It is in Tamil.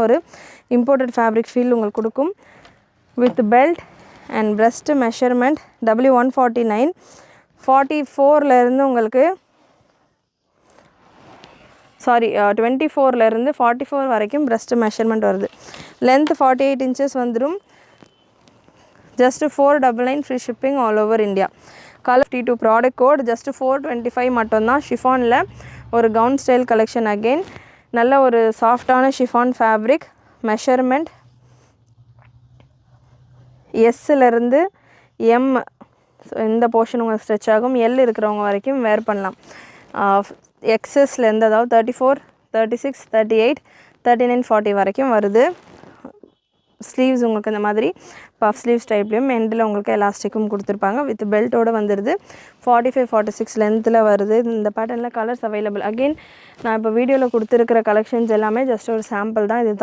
ஒரு இம்போர்ட்டட் ஃபேப்ரிக் ஃபீல் உங்களுக்கு கொடுக்கும். With belt and breast measurement W149 44லேருந்து உங்களுக்கு 24லேருந்து 44 வரைக்கும் breast மெஷர்மெண்ட் வருது. லென்த் 48 inches வந்துடும். Just 499 free shipping all over India. Colour 52 product code just 425 மட்டும்தான். ஷிஃபானில் ஒரு கவுன் ஸ்டைல் கலெக்ஷன். அகெயின் நல்ல ஒரு சாஃப்டான ஷிஃபான் ஃபேப்ரிக். மெஷர்மெண்ட் எஸ்ஸிலேருந்து எம் இந்த போர்ஷன் உங்களுக்கு ஸ்ட்ரெச் ஆகும். எல் இருக்கிறவங்க வரைக்கும் வேர் பண்ணலாம். எக்ஸஸ்லேருந்து அதாவது 34, 36, 38, 39, 40 வரைக்கும் வருது. ஸ்லீவ்ஸ் உங்களுக்கு இந்த மாதிரி பஃப் ஸ்லீவ்ஸ் டைப்லேயும் எண்டில் உங்களுக்கு எலாஸ்டிக்கும் கொடுத்துருப்பாங்க. வித் பெல்ட்டோடு வந்துடுது. 45, 46 லென்த்தில் வருது. இந்த பேட்டர்னில் கலர்ஸ் அவைலபிள். அகெயின் நான் இப்போ வீடியோவில் கொடுத்துருக்கிற கலெக்ஷன்ஸ் எல்லாமே ஜஸ்ட் ஒரு சாம்பிள் தான். இது